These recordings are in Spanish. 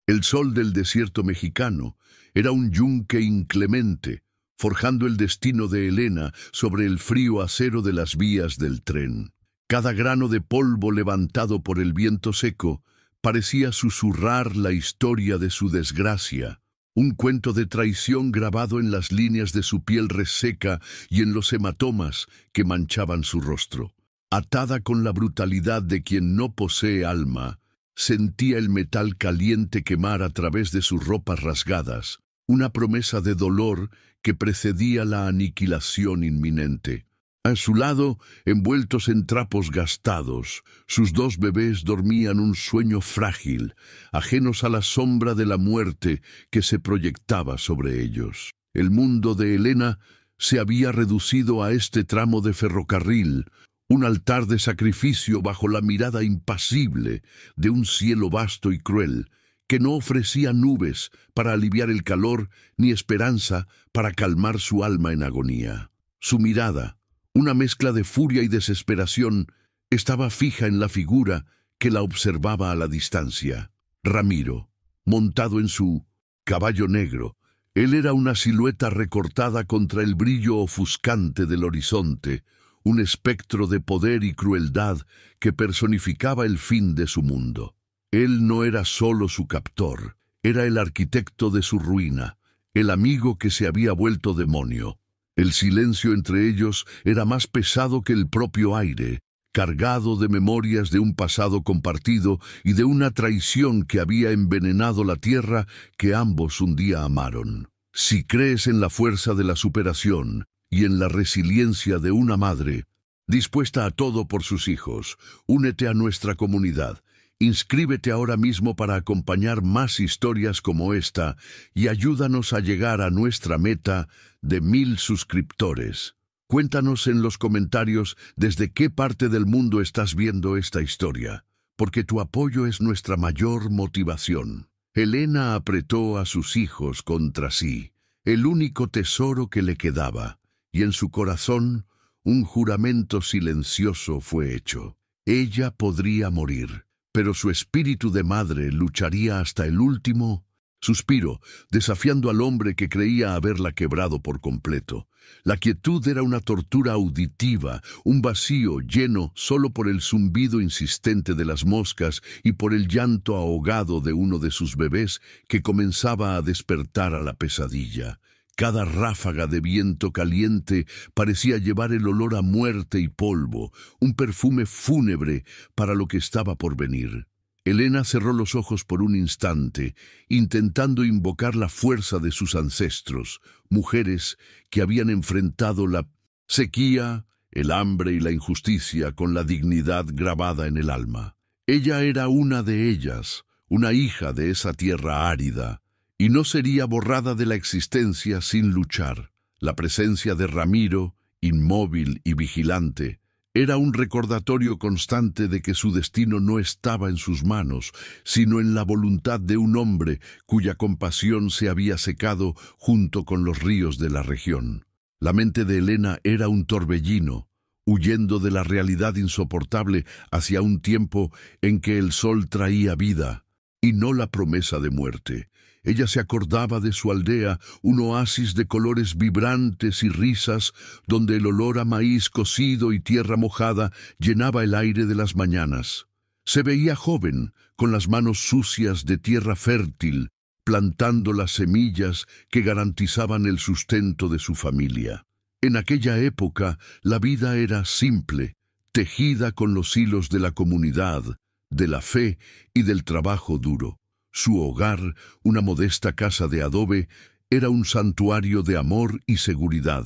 El sol del desierto mexicano era un yunque inclemente, forjando el destino de Helena sobre el frío acero de las vías del tren. Cada grano de polvo levantado por el viento seco parecía susurrar la historia de su desgracia, un cuento de traición grabado en las líneas de su piel reseca y en los hematomas que manchaban su rostro. Atada con la brutalidad de quien no posee alma, sentía el metal caliente quemar a través de sus ropas rasgadas, una promesa de dolor que precedía la aniquilación inminente. A su lado, envueltos en trapos gastados, sus dos bebés dormían un sueño frágil, ajenos a la sombra de la muerte que se proyectaba sobre ellos. El mundo de Helena se había reducido a este tramo de ferrocarril, un altar de sacrificio bajo la mirada impasible de un cielo vasto y cruel, que no ofrecía nubes para aliviar el calor ni esperanza para calmar su alma en agonía. Su mirada, una mezcla de furia y desesperación, estaba fija en la figura que la observaba a la distancia. Ramiro, montado en su caballo negro. Él era una silueta recortada contra el brillo ofuscante del horizonte, un espectro de poder y crueldad que personificaba el fin de su mundo. Él no era solo su captor, era el arquitecto de su ruina, el amigo que se había vuelto demonio. El silencio entre ellos era más pesado que el propio aire, cargado de memorias de un pasado compartido y de una traición que había envenenado la tierra que ambos un día amaron. Si crees en la fuerza de la superación y en la resiliencia de una madre, dispuesta a todo por sus hijos, únete a nuestra comunidad. Inscríbete ahora mismo para acompañar más historias como esta y ayúdanos a llegar a nuestra meta de 1000 suscriptores. Cuéntanos en los comentarios desde qué parte del mundo estás viendo esta historia, porque tu apoyo es nuestra mayor motivación. Helena apretó a sus hijos contra sí, el único tesoro que le quedaba, y en su corazón un juramento silencioso fue hecho. Ella podría morir, pero su espíritu de madre lucharía hasta el último suspiro, desafiando al hombre que creía haberla quebrado por completo. La quietud era una tortura auditiva, un vacío lleno solo por el zumbido insistente de las moscas y por el llanto ahogado de uno de sus bebés que comenzaba a despertar a la pesadilla. Cada ráfaga de viento caliente parecía llevar el olor a muerte y polvo, un perfume fúnebre para lo que estaba por venir. Helena cerró los ojos por un instante, intentando invocar la fuerza de sus ancestros, mujeres que habían enfrentado la sequía, el hambre y la injusticia con la dignidad grabada en el alma. Ella era una de ellas, una hija de esa tierra árida, y no sería borrada de la existencia sin luchar. La presencia de Ramiro, inmóvil y vigilante, era un recordatorio constante de que su destino no estaba en sus manos, sino en la voluntad de un hombre cuya compasión se había secado junto con los ríos de la región. La mente de Helena era un torbellino, huyendo de la realidad insoportable hacia un tiempo en que el sol traía vida, y no la promesa de muerte. Ella se acordaba de su aldea, un oasis de colores vibrantes y risas, donde el olor a maíz cocido y tierra mojada llenaba el aire de las mañanas. Se veía joven, con las manos sucias de tierra fértil, plantando las semillas que garantizaban el sustento de su familia. En aquella época, la vida era simple, tejida con los hilos de la comunidad, de la fe y del trabajo duro. Su hogar, una modesta casa de adobe, era un santuario de amor y seguridad,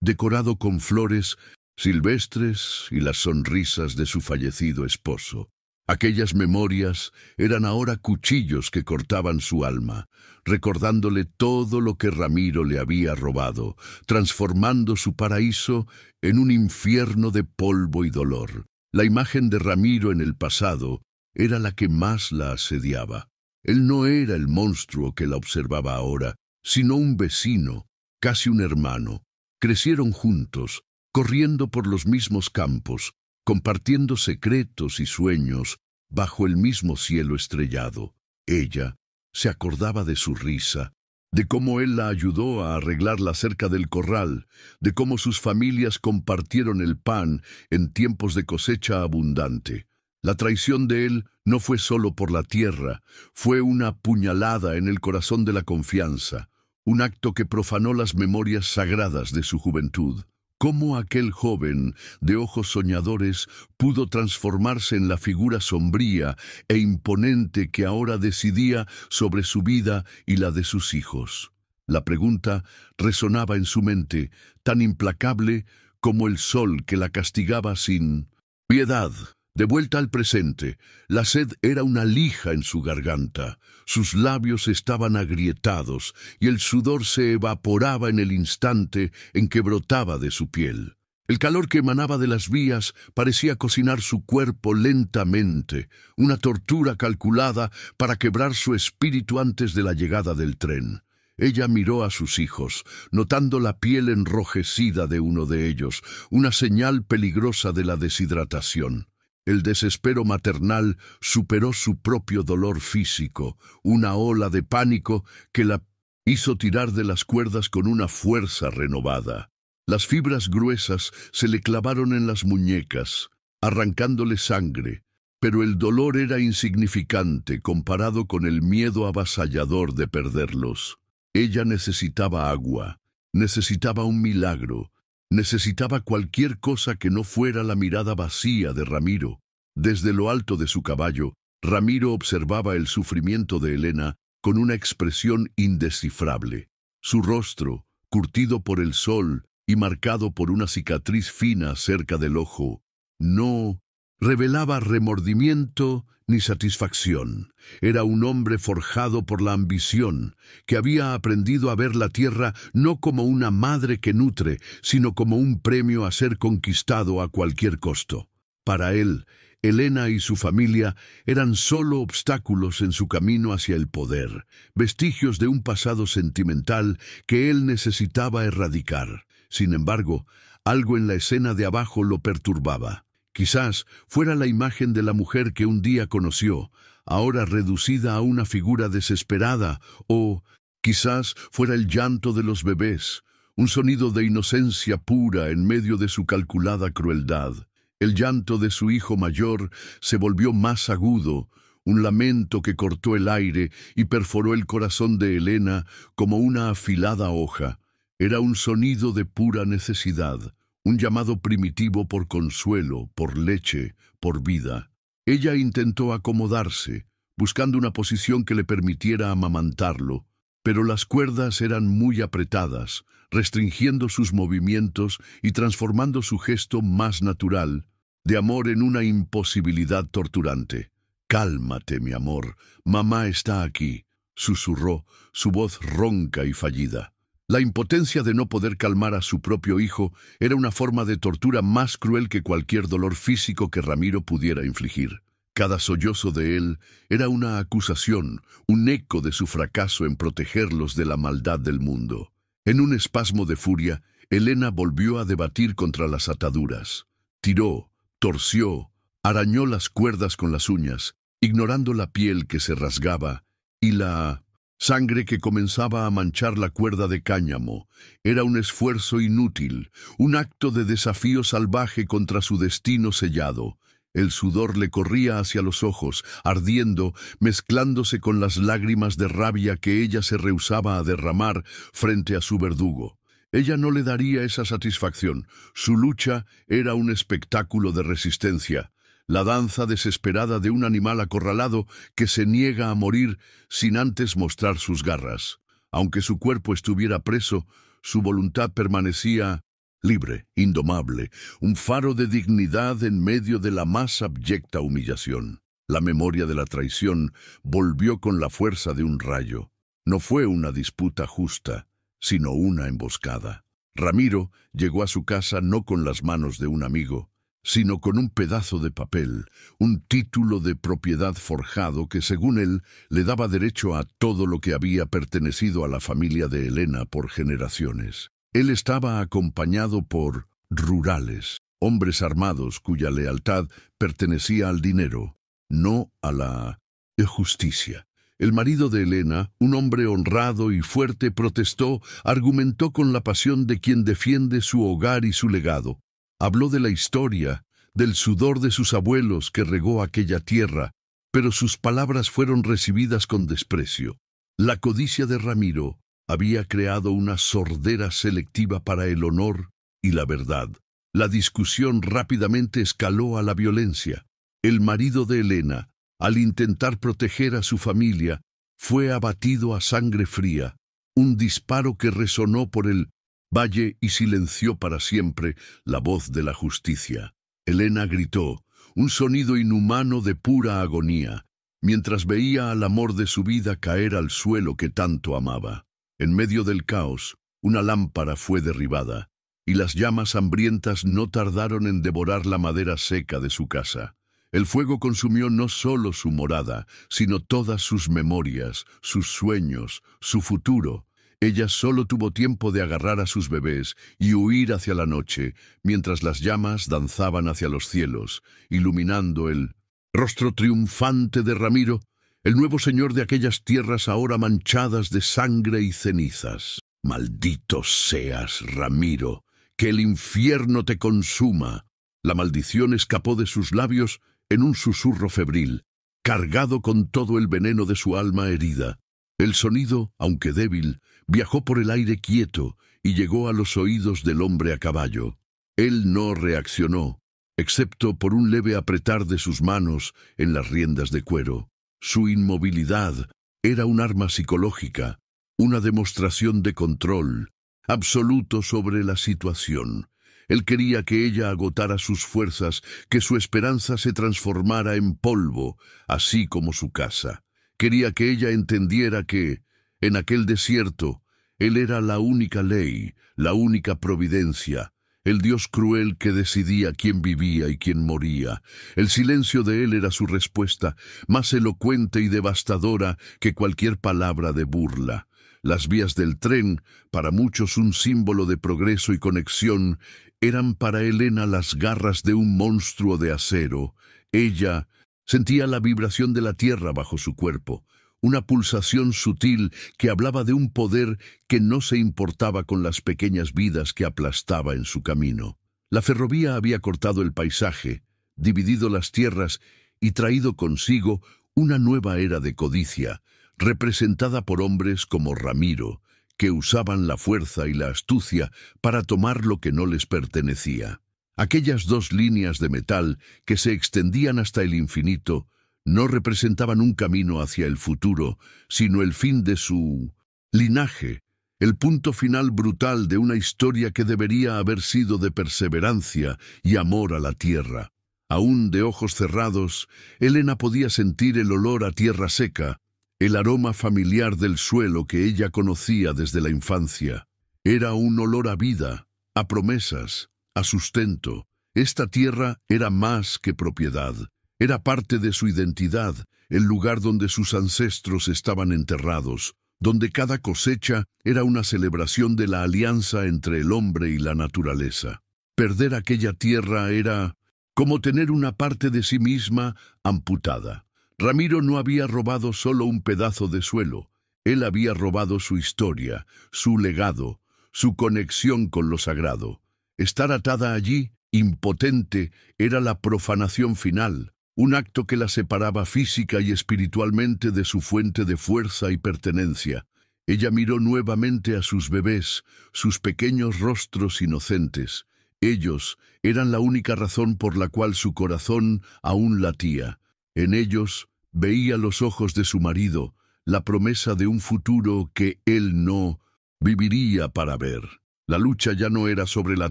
decorado con flores silvestres y las sonrisas de su fallecido esposo. Aquellas memorias eran ahora cuchillos que cortaban su alma, recordándole todo lo que Ramiro le había robado, transformando su paraíso en un infierno de polvo y dolor. La imagen de Ramiro en el pasado era la que más la asediaba. Él no era el monstruo que la observaba ahora, sino un vecino, casi un hermano. Crecieron juntos, corriendo por los mismos campos, compartiendo secretos y sueños bajo el mismo cielo estrellado. Ella, Se acordaba de su risa, de cómo él la ayudó a arreglar la cerca del corral, de cómo sus familias compartieron el pan en tiempos de cosecha abundante. La traición de él no fue solo por la tierra, fue una puñalada en el corazón de la confianza, un acto que profanó las memorias sagradas de su juventud. ¿Cómo aquel joven de ojos soñadores pudo transformarse en la figura sombría e imponente que ahora decidía sobre su vida y la de sus hijos? La pregunta resonaba en su mente, tan implacable como el sol que la castigaba sin piedad. De vuelta al presente, la sed era una lija en su garganta, sus labios estaban agrietados y el sudor se evaporaba en el instante en que brotaba de su piel. El calor que emanaba de las vías parecía cocinar su cuerpo lentamente, una tortura calculada para quebrar su espíritu antes de la llegada del tren. Ella miró a sus hijos, notando la piel enrojecida de uno de ellos, una señal peligrosa de la deshidratación. El desespero maternal superó su propio dolor físico, una ola de pánico que la hizo tirar de las cuerdas con una fuerza renovada. Las fibras gruesas se le clavaron en las muñecas, arrancándole sangre, pero el dolor era insignificante comparado con el miedo avasallador de perderlos. Ella necesitaba agua, necesitaba un milagro, necesitaba cualquier cosa que no fuera la mirada vacía de Ramiro. Desde lo alto de su caballo, Ramiro observaba el sufrimiento de Elena con una expresión indescifrable. Su rostro, curtido por el sol y marcado por una cicatriz fina cerca del ojo, no revelaba remordimiento ni satisfacción. Era un hombre forjado por la ambición, que había aprendido a ver la tierra no como una madre que nutre, sino como un premio a ser conquistado a cualquier costo. Para él, Elena y su familia eran solo obstáculos en su camino hacia el poder, vestigios de un pasado sentimental que él necesitaba erradicar. Sin embargo, algo en la escena de abajo lo perturbaba. Quizás fuera la imagen de la mujer que un día conoció, ahora reducida a una figura desesperada, o quizás fuera el llanto de los bebés, un sonido de inocencia pura en medio de su calculada crueldad. El llanto de su hijo mayor se volvió más agudo, un lamento que cortó el aire y perforó el corazón de Elena como una afilada hoja. Era un sonido de pura necesidad, un llamado primitivo por consuelo, por leche, por vida. Ella intentó acomodarse, buscando una posición que le permitiera amamantarlo, pero las cuerdas eran muy apretadas, restringiendo sus movimientos y transformando su gesto más natural, de amor en una imposibilidad torturante. «Cálmate, mi amor, mamá está aquí», susurró, su voz ronca y fallida. La impotencia de no poder calmar a su propio hijo era una forma de tortura más cruel que cualquier dolor físico que Ramiro pudiera infligir. Cada sollozo de él era una acusación, un eco de su fracaso en protegerlos de la maldad del mundo. En un espasmo de furia, Elena volvió a debatir contra las ataduras. Tiró, torció, arañó las cuerdas con las uñas, ignorando la piel que se rasgaba y la sangre que comenzaba a manchar la cuerda de cáñamo. Era un esfuerzo inútil, un acto de desafío salvaje contra su destino sellado. El sudor le corría hacia los ojos, ardiendo, mezclándose con las lágrimas de rabia que ella se rehusaba a derramar frente a su verdugo. Ella no le daría esa satisfacción. Su lucha era un espectáculo de resistencia, la danza desesperada de un animal acorralado que se niega a morir sin antes mostrar sus garras. Aunque su cuerpo estuviera preso, su voluntad permanecía libre, indomable, un faro de dignidad en medio de la más abyecta humillación. La memoria de la traición volvió con la fuerza de un rayo. No fue una disputa justa, sino una emboscada. Ramiro llegó a su casa no con las manos de un amigo, sino con un pedazo de papel, un título de propiedad forjado que, según él, le daba derecho a todo lo que había pertenecido a la familia de Elena por generaciones. Él estaba acompañado por rurales, hombres armados cuya lealtad pertenecía al dinero, no a la justicia. El marido de Elena, un hombre honrado y fuerte, protestó, argumentó con la pasión de quien defiende su hogar y su legado. Habló de la historia, del sudor de sus abuelos que regó aquella tierra, pero sus palabras fueron recibidas con desprecio. La codicia de Ramiro había creado una sordera selectiva para el honor y la verdad. La discusión rápidamente escaló a la violencia. El marido de Elena, al intentar proteger a su familia, fue abatido a sangre fría. Un disparo que resonó por el valle y silenció para siempre la voz de la justicia. Elena gritó, un sonido inhumano de pura agonía, mientras veía al amor de su vida caer al suelo que tanto amaba. En medio del caos, una lámpara fue derribada, y las llamas hambrientas no tardaron en devorar la madera seca de su casa. El fuego consumió no solo su morada, sino todas sus memorias, sus sueños, su futuro. Ella solo tuvo tiempo de agarrar a sus bebés y huir hacia la noche, mientras las llamas danzaban hacia los cielos, iluminando el rostro triunfante de Ramiro, el nuevo señor de aquellas tierras ahora manchadas de sangre y cenizas. «Maldito seas, Ramiro, que el infierno te consuma». La maldición escapó de sus labios en un susurro febril, cargado con todo el veneno de su alma herida. El sonido, aunque débil, viajó por el aire quieto y llegó a los oídos del hombre a caballo. Él no reaccionó, excepto por un leve apretar de sus manos en las riendas de cuero. Su inmovilidad era un arma psicológica, una demostración de control absoluto sobre la situación. Él quería que ella agotara sus fuerzas, que su esperanza se transformara en polvo, así como su casa. Quería que ella entendiera que, en aquel desierto, él era la única ley, la única providencia, el Dios cruel que decidía quién vivía y quién moría. El silencio de él era su respuesta, más elocuente y devastadora que cualquier palabra de burla. Las vías del tren, para muchos un símbolo de progreso y conexión, eran para Elena las garras de un monstruo de acero. Ella sentía la vibración de la tierra bajo su cuerpo, una pulsación sutil que hablaba de un poder que no se importaba con las pequeñas vidas que aplastaba en su camino. La ferrovía había cortado el paisaje, dividido las tierras y traído consigo una nueva era de codicia, representada por hombres como Ramiro, que usaban la fuerza y la astucia para tomar lo que no les pertenecía. Aquellas dos líneas de metal que se extendían hasta el infinito no representaban un camino hacia el futuro, sino el fin de su linaje, el punto final brutal de una historia que debería haber sido de perseverancia y amor a la tierra. Aún de ojos cerrados, Elena podía sentir el olor a tierra seca, el aroma familiar del suelo que ella conocía desde la infancia. Era un olor a vida, a promesas, a sustento. Esta tierra era más que propiedad. Era parte de su identidad, el lugar donde sus ancestros estaban enterrados, donde cada cosecha era una celebración de la alianza entre el hombre y la naturaleza. Perder aquella tierra era como tener una parte de sí misma amputada. Ramiro no había robado solo un pedazo de suelo, él había robado su historia, su legado, su conexión con lo sagrado. Estar atada allí, impotente, era la profanación final, un acto que la separaba física y espiritualmente de su fuente de fuerza y pertenencia. Ella miró nuevamente a sus bebés, sus pequeños rostros inocentes. Ellos eran la única razón por la cual su corazón aún latía. En ellos veía los ojos de su marido, la promesa de un futuro que él no viviría para ver. La lucha ya no era sobre la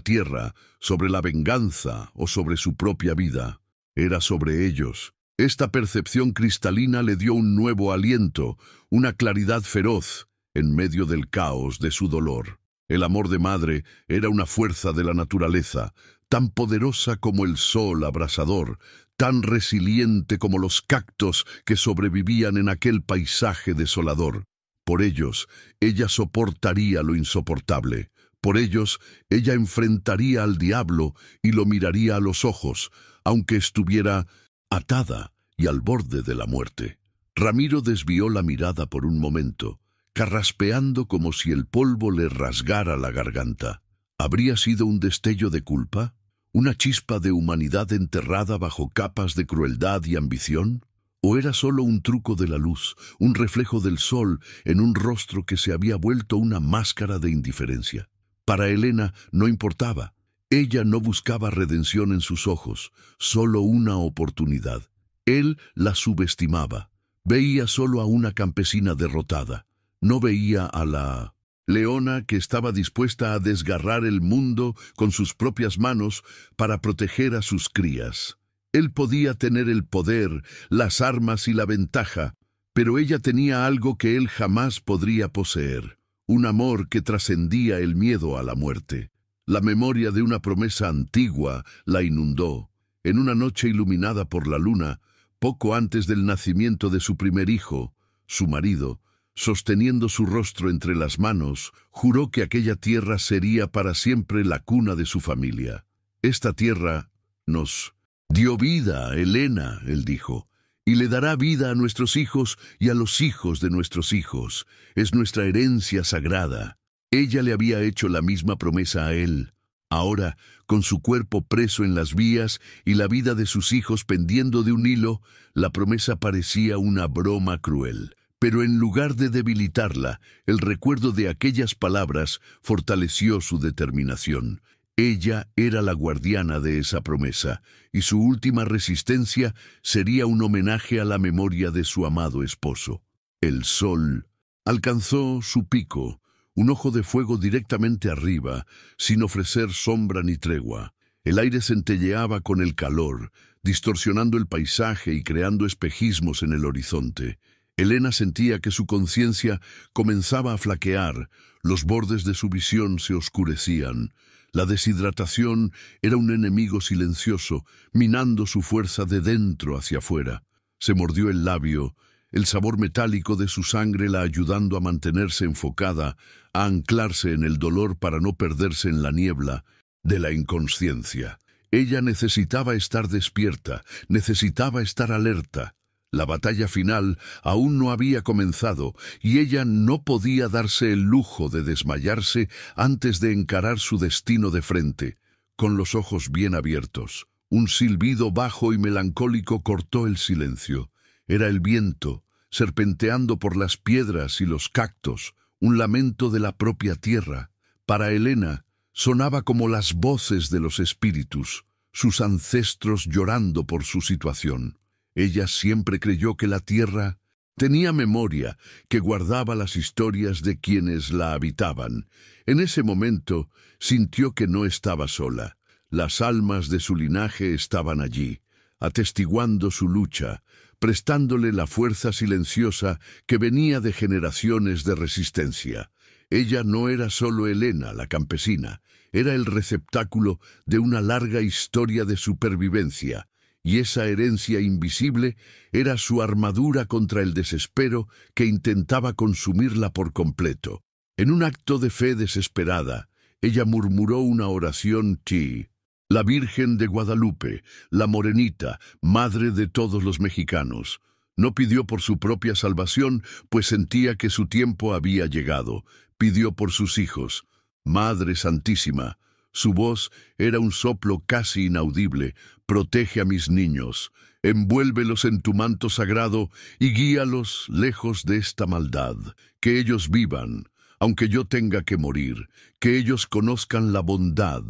tierra, sobre la venganza o sobre su propia vida. Era sobre ellos. Esta percepción cristalina le dio un nuevo aliento, una claridad feroz, en medio del caos de su dolor. El amor de madre era una fuerza de la naturaleza, tan poderosa como el sol abrasador, tan resiliente como los cactos que sobrevivían en aquel paisaje desolador. Por ellos, ella soportaría lo insoportable. Por ellos, ella enfrentaría al diablo y lo miraría a los ojos, aunque estuviera atada y al borde de la muerte. Ramiro desvió la mirada por un momento, carraspeando como si el polvo le rasgara la garganta. ¿Habría sido un destello de culpa? ¿Una chispa de humanidad enterrada bajo capas de crueldad y ambición? ¿O era solo un truco de la luz, un reflejo del sol en un rostro que se había vuelto una máscara de indiferencia? Para Elena no importaba. Ella no buscaba redención en sus ojos, solo una oportunidad. Él la subestimaba. Veía solo a una campesina derrotada. No veía a la leona que estaba dispuesta a desgarrar el mundo con sus propias manos para proteger a sus crías. Él podía tener el poder, las armas y la ventaja, pero ella tenía algo que él jamás podría poseer, un amor que trascendía el miedo a la muerte. La memoria de una promesa antigua la inundó. En una noche iluminada por la luna, poco antes del nacimiento de su primer hijo, su marido, sosteniendo su rostro entre las manos, juró que aquella tierra sería para siempre la cuna de su familia. Esta tierra nos dio vida, Elena, él dijo, y le dará vida a nuestros hijos y a los hijos de nuestros hijos. Es nuestra herencia sagrada. Ella le había hecho la misma promesa a él. Ahora, con su cuerpo preso en las vías y la vida de sus hijos pendiendo de un hilo, la promesa parecía una broma cruel. Pero en lugar de debilitarla, el recuerdo de aquellas palabras fortaleció su determinación. Ella era la guardiana de esa promesa, y su última resistencia sería un homenaje a la memoria de su amado esposo. El sol alcanzó su pico, un ojo de fuego directamente arriba, sin ofrecer sombra ni tregua. El aire centelleaba con el calor, distorsionando el paisaje y creando espejismos en el horizonte. Elena sentía que su conciencia comenzaba a flaquear, los bordes de su visión se oscurecían. La deshidratación era un enemigo silencioso, minando su fuerza de dentro hacia afuera. Se mordió el labio, el sabor metálico de su sangre la ayudando a mantenerse enfocada, a anclarse en el dolor para no perderse en la niebla de la inconsciencia. Ella necesitaba estar despierta, necesitaba estar alerta. La batalla final aún no había comenzado y ella no podía darse el lujo de desmayarse antes de encarar su destino de frente, con los ojos bien abiertos. Un silbido bajo y melancólico cortó el silencio. Era el viento, serpenteando por las piedras y los cactos, un lamento de la propia tierra. Para Elena, sonaba como las voces de los espíritus, sus ancestros llorando por su situación. Ella siempre creyó que la tierra tenía memoria, que guardaba las historias de quienes la habitaban. En ese momento sintió que no estaba sola. Las almas de su linaje estaban allí, atestiguando su lucha, prestándole la fuerza silenciosa que venía de generaciones de resistencia. Ella no era solo Elena, la campesina, era el receptáculo de una larga historia de supervivencia, y esa herencia invisible era su armadura contra el desespero que intentaba consumirla por completo. En un acto de fe desesperada, ella murmuró una oración chi. La Virgen de Guadalupe, la Morenita, madre de todos los mexicanos. No pidió por su propia salvación, pues sentía que su tiempo había llegado. Pidió por sus hijos. Madre Santísima. Su voz era un soplo casi inaudible. Protege a mis niños, envuélvelos en tu manto sagrado y guíalos lejos de esta maldad. Que ellos vivan, aunque yo tenga que morir. Que ellos conozcan la bondad,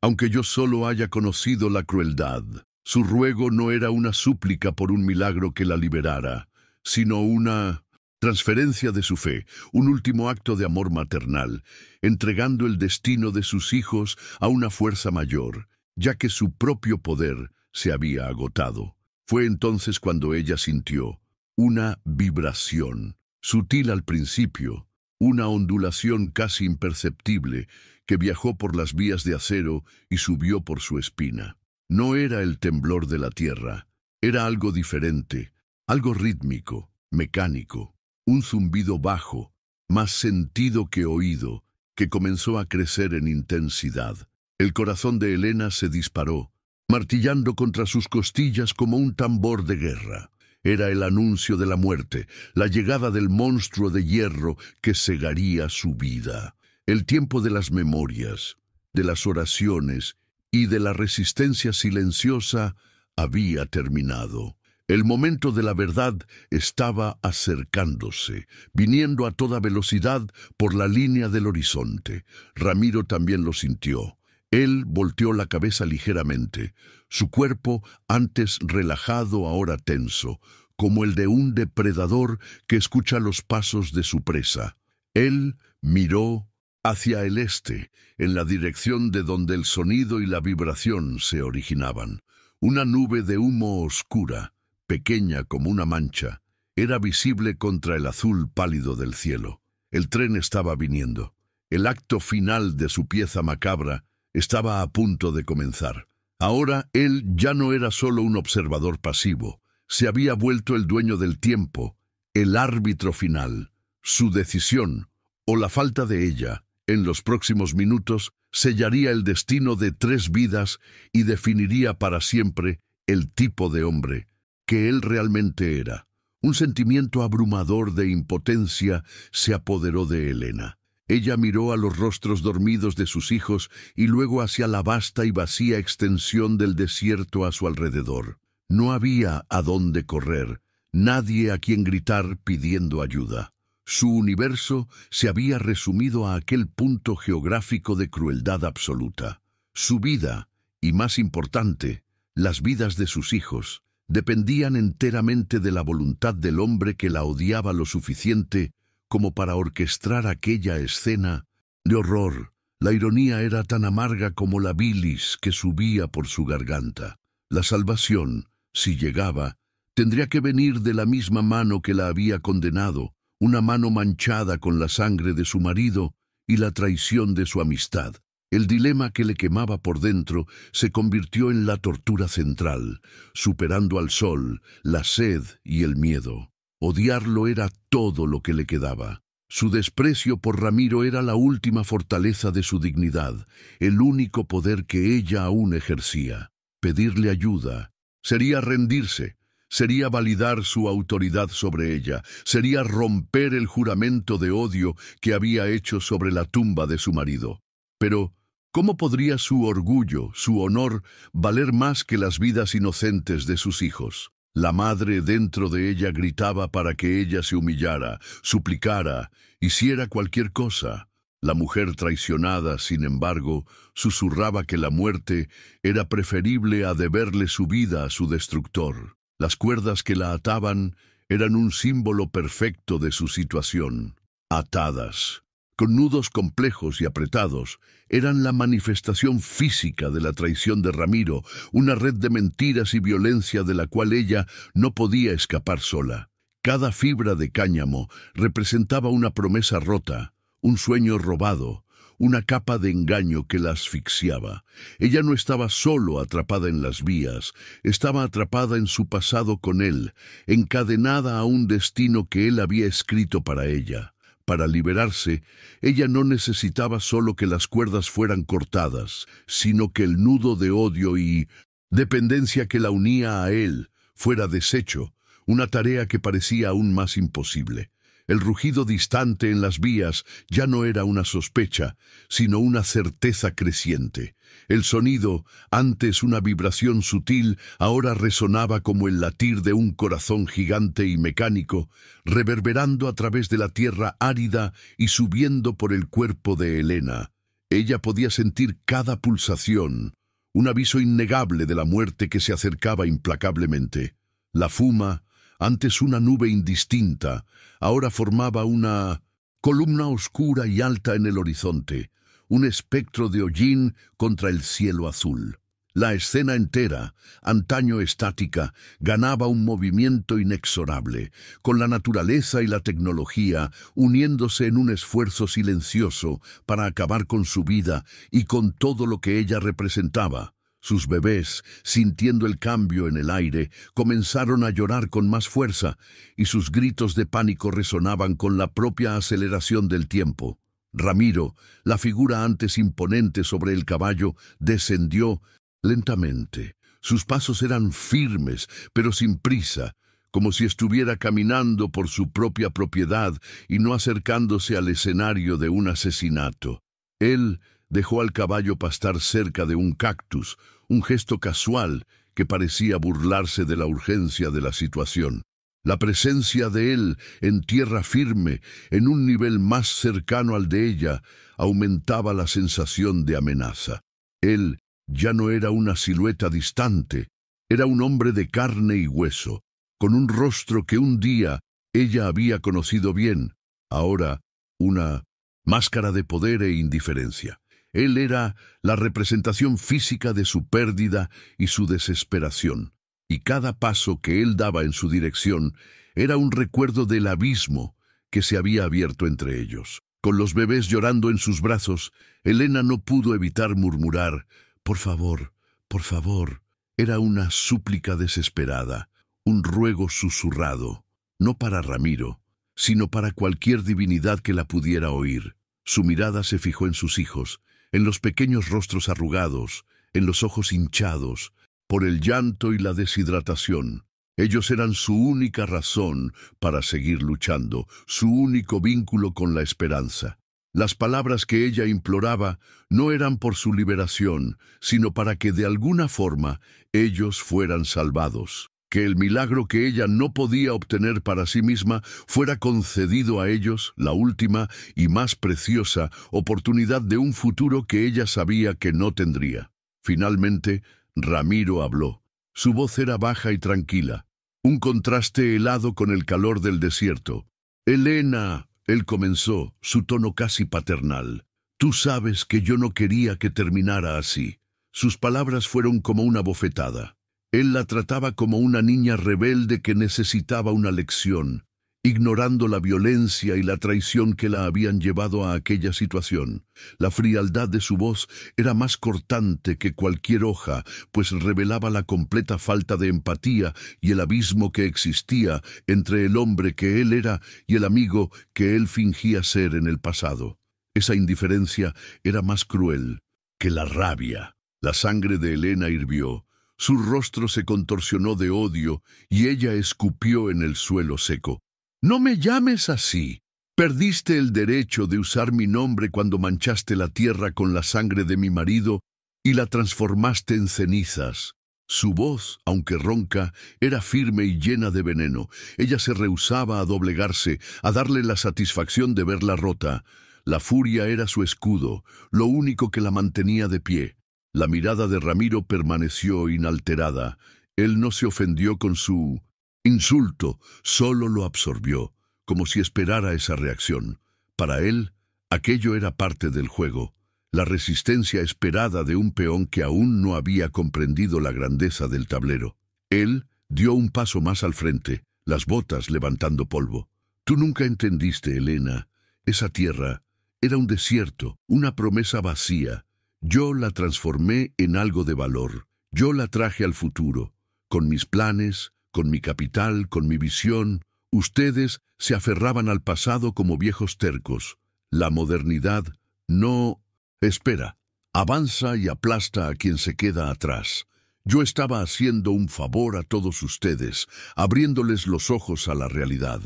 aunque yo solo haya conocido la crueldad. Su ruego no era una súplica por un milagro que la liberara, sino una transferencia de su fe, un último acto de amor maternal, entregando el destino de sus hijos a una fuerza mayor, ya que su propio poder se había agotado. Fue entonces cuando ella sintió una vibración, sutil al principio, una ondulación casi imperceptible que viajó por las vías de acero y subió por su espina. No era el temblor de la tierra, era algo diferente, algo rítmico, mecánico, un zumbido bajo, más sentido que oído, que comenzó a crecer en intensidad. El corazón de Elena se disparó, martillando contra sus costillas como un tambor de guerra. Era el anuncio de la muerte, la llegada del monstruo de hierro que cegaría su vida. El tiempo de las memorias, de las oraciones y de la resistencia silenciosa había terminado. El momento de la verdad estaba acercándose, viniendo a toda velocidad por la línea del horizonte. Ramiro también lo sintió. Él volteó la cabeza ligeramente, su cuerpo antes relajado, ahora tenso, como el de un depredador que escucha los pasos de su presa. Él miró hacia el este, en la dirección de donde el sonido y la vibración se originaban. Una nube de humo oscura, pequeña como una mancha, era visible contra el azul pálido del cielo. El tren estaba viniendo. El acto final de su pieza macabra estaba a punto de comenzar. Ahora él ya no era solo un observador pasivo. Se había vuelto el dueño del tiempo, el árbitro final. Su decisión, o la falta de ella, en los próximos minutos, sellaría el destino de 3 vidas y definiría para siempre el tipo de hombre que él realmente era. Un sentimiento abrumador de impotencia se apoderó de Elena. Ella miró a los rostros dormidos de sus hijos y luego hacia la vasta y vacía extensión del desierto a su alrededor. No había a dónde correr, nadie a quien gritar pidiendo ayuda. Su universo se había resumido a aquel punto geográfico de crueldad absoluta. Su vida, y más importante, las vidas de sus hijos, dependían enteramente de la voluntad del hombre que la odiaba lo suficiente como para orquestar aquella escena de horror. La ironía era tan amarga como la bilis que subía por su garganta. La salvación, si llegaba, tendría que venir de la misma mano que la había condenado, una mano manchada con la sangre de su marido y la traición de su amistad. El dilema que le quemaba por dentro se convirtió en la tortura central, superando al sol, la sed y el miedo. Odiarlo era todo lo que le quedaba. Su desprecio por Ramiro era la última fortaleza de su dignidad, el único poder que ella aún ejercía. Pedirle ayuda sería rendirse, sería validar su autoridad sobre ella, sería romper el juramento de odio que había hecho sobre la tumba de su marido. Pero ¿cómo podría su orgullo, su honor, valer más que las vidas inocentes de sus hijos? La madre dentro de ella gritaba para que ella se humillara, suplicara, hiciera cualquier cosa. La mujer traicionada, sin embargo, susurraba que la muerte era preferible a deberle su vida a su destructor. Las cuerdas que la ataban eran un símbolo perfecto de su situación. Atadas, con nudos complejos y apretados, eran la manifestación física de la traición de Ramiro, una red de mentiras y violencia de la cual ella no podía escapar sola. Cada fibra de cáñamo representaba una promesa rota, un sueño robado, una capa de engaño que la asfixiaba. Ella no estaba solo atrapada en las vías, estaba atrapada en su pasado con él, encadenada a un destino que él había escrito para ella. Para liberarse, ella no necesitaba solo que las cuerdas fueran cortadas, sino que el nudo de odio y dependencia que la unía a él fuera deshecho, una tarea que parecía aún más imposible. El rugido distante en las vías ya no era una sospecha, sino una certeza creciente. El sonido, antes una vibración sutil, ahora resonaba como el latir de un corazón gigante y mecánico, reverberando a través de la tierra árida y subiendo por el cuerpo de Elena. Ella podía sentir cada pulsación, un aviso innegable de la muerte que se acercaba implacablemente. La fuma, antes una nube indistinta, ahora formaba una columna oscura y alta en el horizonte, un espectro de hollín contra el cielo azul. La escena entera, antaño estática, ganaba un movimiento inexorable, con la naturaleza y la tecnología uniéndose en un esfuerzo silencioso para acabar con su vida y con todo lo que ella representaba. Sus bebés, sintiendo el cambio en el aire, comenzaron a llorar con más fuerza, y sus gritos de pánico resonaban con la propia aceleración del tiempo. Ramiro, la figura antes imponente sobre el caballo, descendió lentamente. Sus pasos eran firmes, pero sin prisa, como si estuviera caminando por su propia propiedad y no acercándose al escenario de un asesinato. Él dejó al caballo pastar cerca de un cactus, un gesto casual que parecía burlarse de la urgencia de la situación. La presencia de él en tierra firme, en un nivel más cercano al de ella, aumentaba la sensación de amenaza. Él ya no era una silueta distante, era un hombre de carne y hueso, con un rostro que un día ella había conocido bien, ahora una máscara de poder e indiferencia. Él era la representación física de su pérdida y su desesperación, y cada paso que él daba en su dirección era un recuerdo del abismo que se había abierto entre ellos. Con los bebés llorando en sus brazos, Elena no pudo evitar murmurar, por favor, por favor». Era una súplica desesperada, un ruego susurrado, no para Ramiro, sino para cualquier divinidad que la pudiera oír. Su mirada se fijó en sus hijos, en los pequeños rostros arrugados, en los ojos hinchados, por el llanto y la deshidratación. Ellos eran su única razón para seguir luchando, su único vínculo con la esperanza. Las palabras que ella imploraba no eran por su liberación, sino para que de alguna forma ellos fueran salvados. Que el milagro que ella no podía obtener para sí misma fuera concedido a ellos, la última y más preciosa oportunidad de un futuro que ella sabía que no tendría. Finalmente, Ramiro habló. Su voz era baja y tranquila, un contraste helado con el calor del desierto. «Elena», él comenzó, su tono casi paternal. «Tú sabes que yo no quería que terminara así». Sus palabras fueron como una bofetada. Él la trataba como una niña rebelde que necesitaba una lección, ignorando la violencia y la traición que la habían llevado a aquella situación. La frialdad de su voz era más cortante que cualquier hoja, pues revelaba la completa falta de empatía y el abismo que existía entre el hombre que él era y el amigo que él fingía ser en el pasado. Esa indiferencia era más cruel que la rabia. La sangre de Elena hirvió. Su rostro se contorsionó de odio y ella escupió en el suelo seco. «No me llames así. Perdiste el derecho de usar mi nombre cuando manchaste la tierra con la sangre de mi marido y la transformaste en cenizas». Su voz, aunque ronca, era firme y llena de veneno. Ella se rehusaba a doblegarse, a darle la satisfacción de verla rota. La furia era su escudo, lo único que la mantenía de pie. La mirada de Ramiro permaneció inalterada. Él no se ofendió con su insulto, solo lo absorbió, como si esperara esa reacción. Para él, aquello era parte del juego, la resistencia esperada de un peón que aún no había comprendido la grandeza del tablero. Él dio un paso más al frente, las botas levantando polvo. «Tú nunca entendiste, Elena. Esa tierra era un desierto, una promesa vacía. Yo la transformé en algo de valor. Yo la traje al futuro, con mis planes, con mi capital, con mi visión. Ustedes se aferraban al pasado como viejos tercos. La modernidad no... Espera, avanza y aplasta a quien se queda atrás. Yo estaba haciendo un favor a todos ustedes, abriéndoles los ojos a la realidad.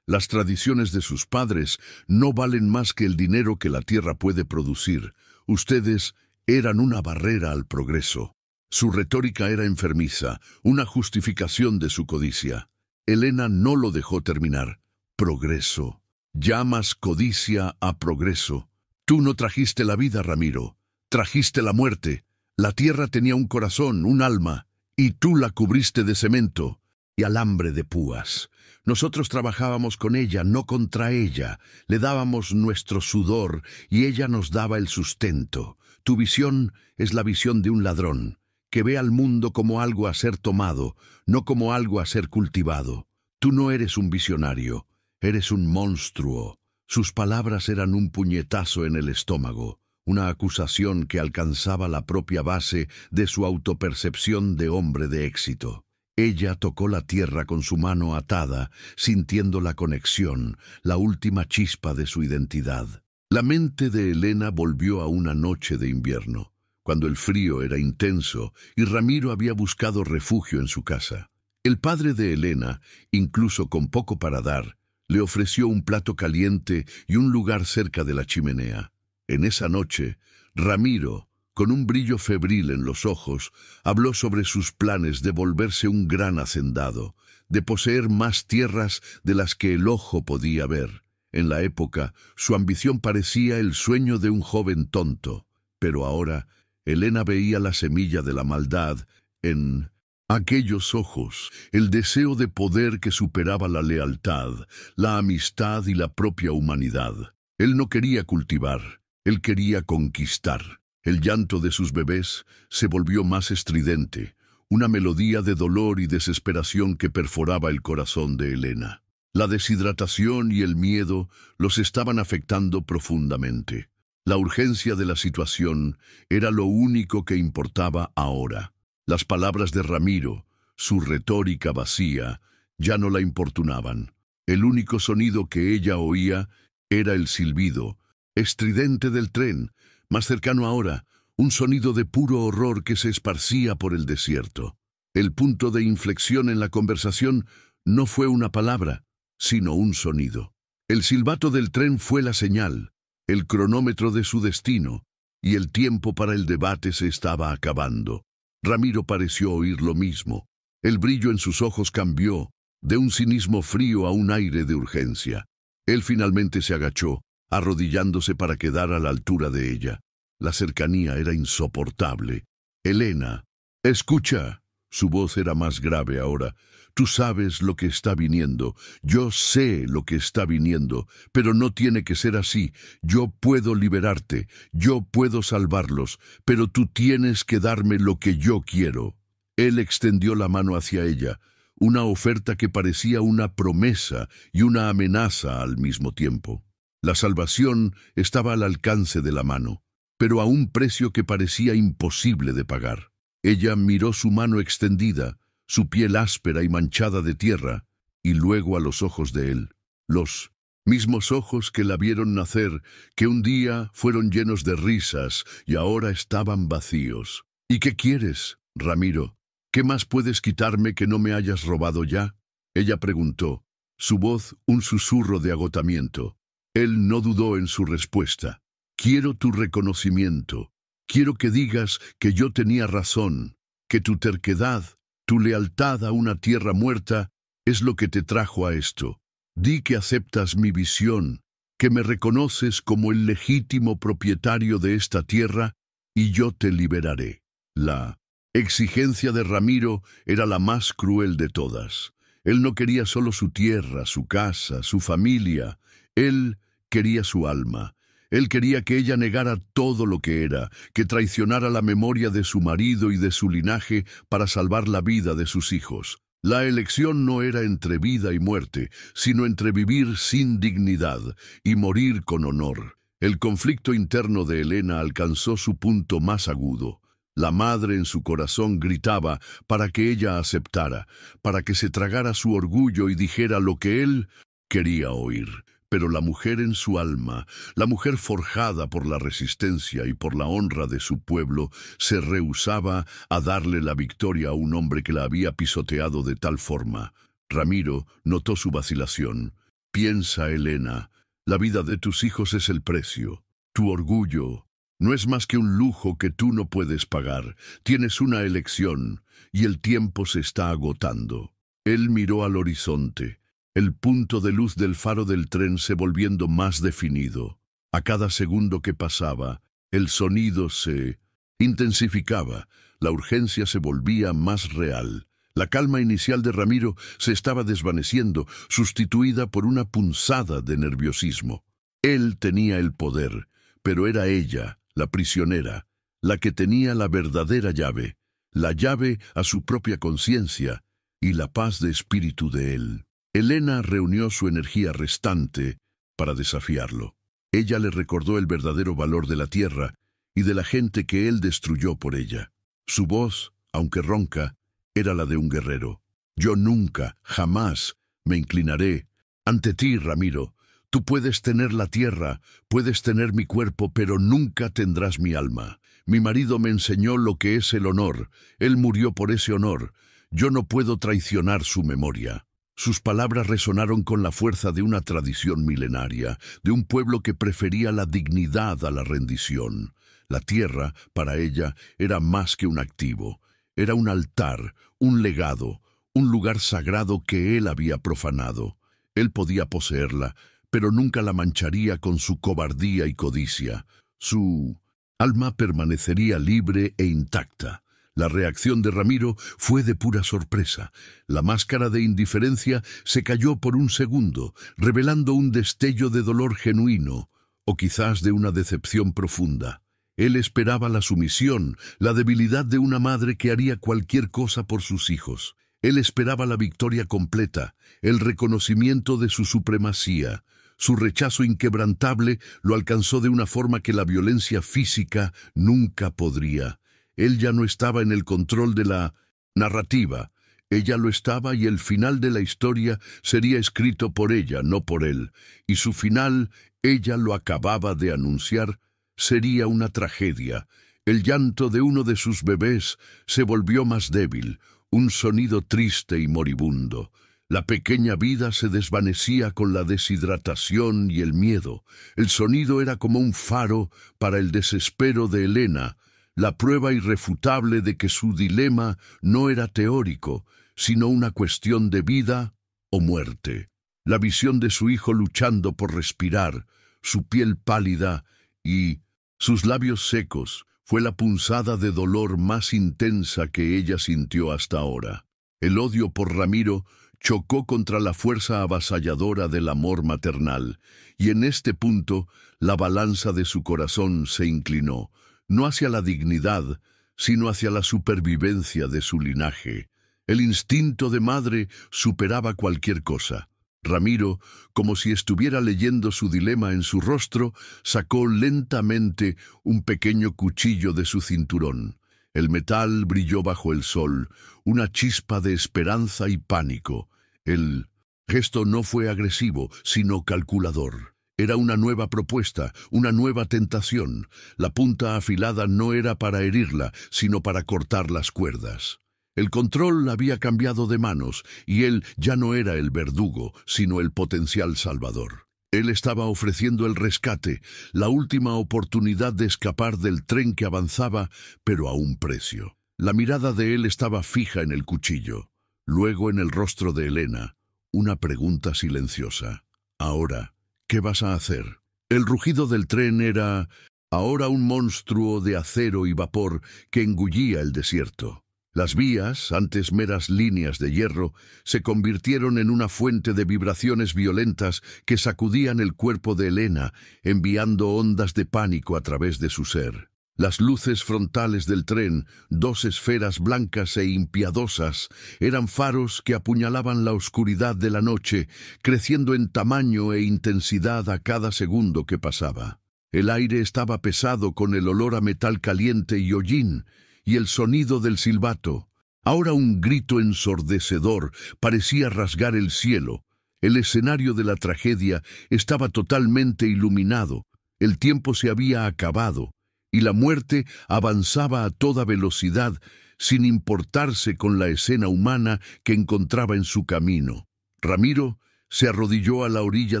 Las tradiciones de sus padres no valen más que el dinero que la tierra puede producir. Ustedes eran una barrera al progreso». Su retórica era enfermiza, una justificación de su codicia. Elena no lo dejó terminar. «Progreso. Llamas codicia a progreso. Tú no trajiste la vida, Ramiro. Trajiste la muerte. La tierra tenía un corazón, un alma, y tú la cubriste de cemento y alambre de púas. Nosotros trabajábamos con ella, no contra ella. Le dábamos nuestro sudor y ella nos daba el sustento. Tu visión es la visión de un ladrón, que ve al mundo como algo a ser tomado, no como algo a ser cultivado. Tú no eres un visionario, eres un monstruo». Sus palabras eran un puñetazo en el estómago, una acusación que alcanzaba la propia base de su autopercepción de hombre de éxito. Ella tocó la tierra con su mano atada, sintiendo la conexión, la última chispa de su identidad. La mente de Elena volvió a una noche de invierno, cuando el frío era intenso y Ramiro había buscado refugio en su casa. El padre de Elena, incluso con poco para dar, le ofreció un plato caliente y un lugar cerca de la chimenea. En esa noche, Ramiro, con un brillo febril en los ojos, habló sobre sus planes de volverse un gran hacendado, de poseer más tierras de las que el ojo podía ver. En la época, su ambición parecía el sueño de un joven tonto, pero ahora Elena veía la semilla de la maldad en aquellos ojos, el deseo de poder que superaba la lealtad, la amistad y la propia humanidad. Él no quería cultivar, él quería conquistar. El llanto de sus bebés se volvió más estridente, una melodía de dolor y desesperación que perforaba el corazón de Elena. La deshidratación y el miedo los estaban afectando profundamente. La urgencia de la situación era lo único que importaba ahora. Las palabras de Ramiro, su retórica vacía, ya no la importunaban. El único sonido que ella oía era el silbido estridente del tren, más cercano ahora, un sonido de puro horror que se esparcía por el desierto. El punto de inflexión en la conversación no fue una palabra, sino un sonido. El silbato del tren fue la señal, el cronómetro de su destino, y el tiempo para el debate se estaba acabando. Ramiro pareció oír lo mismo. El brillo en sus ojos cambió, de un cinismo frío a un aire de urgencia. Él finalmente se agachó, arrodillándose para quedar a la altura de ella. La cercanía era insoportable. Elena, escucha. Su voz era más grave ahora. Tú sabes lo que está viniendo. Yo sé lo que está viniendo, pero no tiene que ser así. Yo puedo liberarte. Yo puedo salvarlos, pero tú tienes que darme lo que yo quiero. Él extendió la mano hacia ella, una oferta que parecía una promesa y una amenaza al mismo tiempo. La salvación estaba al alcance de la mano, pero a un precio que parecía imposible de pagar. Ella miró su mano extendida, su piel áspera y manchada de tierra, y luego a los ojos de él. Los mismos ojos que la vieron nacer, que un día fueron llenos de risas y ahora estaban vacíos. ¿Y qué quieres, Ramiro? ¿Qué más puedes quitarme que no me hayas robado ya? Ella preguntó, su voz un susurro de agotamiento. Él no dudó en su respuesta. Quiero tu reconocimiento. Quiero que digas que yo tenía razón, que tu terquedad, tu lealtad a una tierra muerta, es lo que te trajo a esto. Di que aceptas mi visión, que me reconoces como el legítimo propietario de esta tierra, y yo te liberaré. La exigencia de Ramiro era la más cruel de todas. Él no quería solo su tierra, su casa, su familia. Él quería su alma. Él quería que ella negara todo lo que era, que traicionara la memoria de su marido y de su linaje para salvar la vida de sus hijos. La elección no era entre vida y muerte, sino entre vivir sin dignidad y morir con honor. El conflicto interno de Elena alcanzó su punto más agudo. La madre en su corazón gritaba para que ella aceptara, para que se tragara su orgullo y dijera lo que él quería oír. Pero la mujer en su alma, la mujer forjada por la resistencia y por la honra de su pueblo, se rehusaba a darle la victoria a un hombre que la había pisoteado de tal forma. Ramiro notó su vacilación. Piensa, Elena, la vida de tus hijos es el precio. Tu orgullo no es más que un lujo que tú no puedes pagar. Tienes una elección y el tiempo se está agotando. Él miró al horizonte. El punto de luz del faro del tren se volviendo más definido. A cada segundo que pasaba, el sonido se intensificaba, la urgencia se volvía más real. La calma inicial de Ramiro se estaba desvaneciendo, sustituida por una punzada de nerviosismo. Él tenía el poder, pero era ella, la prisionera, la que tenía la verdadera llave, la llave a su propia conciencia y la paz de espíritu de él. Elena reunió su energía restante para desafiarlo. Ella le recordó el verdadero valor de la tierra y de la gente que él destruyó por ella. Su voz, aunque ronca, era la de un guerrero. Yo nunca, jamás, me inclinaré ante ti, Ramiro. Tú puedes tener la tierra, puedes tener mi cuerpo, pero nunca tendrás mi alma. Mi marido me enseñó lo que es el honor. Él murió por ese honor. Yo no puedo traicionar su memoria. Sus palabras resonaron con la fuerza de una tradición milenaria, de un pueblo que prefería la dignidad a la rendición. La tierra, para ella, era más que un activo. Era un altar, un legado, un lugar sagrado que él había profanado. Él podía poseerla, pero nunca la mancharía con su cobardía y codicia. Su alma permanecería libre e intacta. La reacción de Ramiro fue de pura sorpresa. La máscara de indiferencia se cayó por un segundo, revelando un destello de dolor genuino, o quizás de una decepción profunda. Él esperaba la sumisión, la debilidad de una madre que haría cualquier cosa por sus hijos. Él esperaba la victoria completa, el reconocimiento de su supremacía. Su rechazo inquebrantable lo alcanzó de una forma que la violencia física nunca podría. Él ya no estaba en el control de la narrativa. Ella lo estaba y el final de la historia sería escrito por ella, no por él. Y su final, ella lo acababa de anunciar, sería una tragedia. El llanto de uno de sus bebés se volvió más débil, un sonido triste y moribundo. La pequeña vida se desvanecía con la deshidratación y el miedo. El sonido era como un faro para el desespero de Elena, la prueba irrefutable de que su dilema no era teórico, sino una cuestión de vida o muerte. La visión de su hijo luchando por respirar, su piel pálida y sus labios secos, fue la punzada de dolor más intensa que ella sintió hasta ahora. El odio por Ramiro chocó contra la fuerza avasalladora del amor maternal, y en este punto la balanza de su corazón se inclinó, no hacia la dignidad, sino hacia la supervivencia de su linaje. El instinto de madre superaba cualquier cosa. Ramiro, como si estuviera leyendo su dilema en su rostro, sacó lentamente un pequeño cuchillo de su cinturón. El metal brilló bajo el sol, una chispa de esperanza y pánico. El gesto no fue agresivo, sino calculador. Era una nueva propuesta, una nueva tentación. La punta afilada no era para herirla, sino para cortar las cuerdas. El control había cambiado de manos, y él ya no era el verdugo, sino el potencial salvador. Él estaba ofreciendo el rescate, la última oportunidad de escapar del tren que avanzaba, pero a un precio. La mirada de él estaba fija en el cuchillo, luego en el rostro de Elena, una pregunta silenciosa. Ahora, ¿qué vas a hacer? El rugido del tren era ahora un monstruo de acero y vapor que engullía el desierto. Las vías, antes meras líneas de hierro, se convirtieron en una fuente de vibraciones violentas que sacudían el cuerpo de Elena, enviando ondas de pánico a través de su ser. Las luces frontales del tren, dos esferas blancas e impiadosas, eran faros que apuñalaban la oscuridad de la noche, creciendo en tamaño e intensidad a cada segundo que pasaba. El aire estaba pesado con el olor a metal caliente y hollín, y el sonido del silbato. Ahora un grito ensordecedor parecía rasgar el cielo. El escenario de la tragedia estaba totalmente iluminado. El tiempo se había acabado, y la muerte avanzaba a toda velocidad, sin importarse con la escena humana que encontraba en su camino. Ramiro se arrodilló a la orilla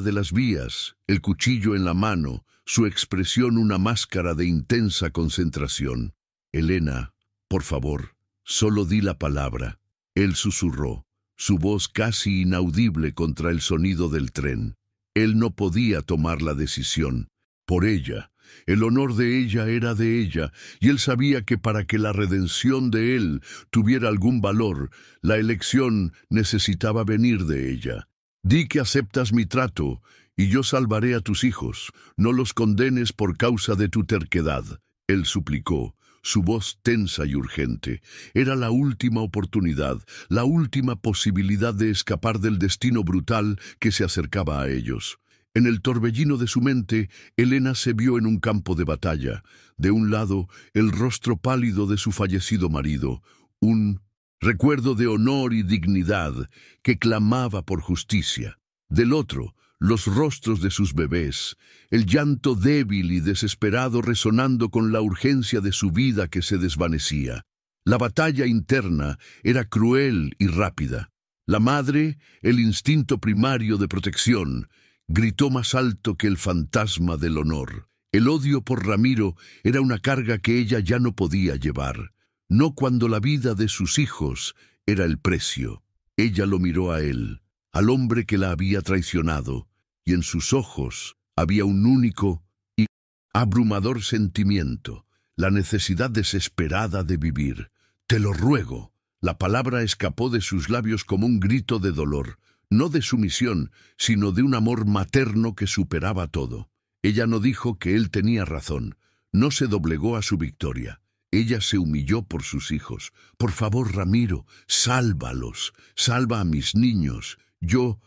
de las vías, el cuchillo en la mano, su expresión una máscara de intensa concentración. Elena, por favor, solo di la palabra. Él susurró, su voz casi inaudible contra el sonido del tren. Él no podía tomar la decisión. Por ella, el honor de ella era de ella, y él sabía que para que la redención de él tuviera algún valor, la elección necesitaba venir de ella. Di que aceptas mi trato, y yo salvaré a tus hijos. No los condenes por causa de tu terquedad. Él suplicó, su voz tensa y urgente. Era la última oportunidad, la última posibilidad de escapar del destino brutal que se acercaba a ellos. En el torbellino de su mente, Elena se vio en un campo de batalla. De un lado, el rostro pálido de su fallecido marido, un recuerdo de honor y dignidad que clamaba por justicia. Del otro, los rostros de sus bebés, el llanto débil y desesperado resonando con la urgencia de su vida que se desvanecía. La batalla interna era cruel y rápida. La madre, el instinto primario de protección, gritó más alto que el fantasma del honor. El odio por Ramiro era una carga que ella ya no podía llevar, no cuando la vida de sus hijos era el precio. Ella lo miró a él, al hombre que la había traicionado, y en sus ojos había un único y abrumador sentimiento, la necesidad desesperada de vivir. «Te lo ruego». La palabra escapó de sus labios como un grito de dolor, no de sumisión, sino de un amor materno que superaba todo. Ella no dijo que él tenía razón, no se doblegó a su victoria. Ella se humilló por sus hijos. «Por favor, Ramiro, sálvalos, salva a mis niños. Yo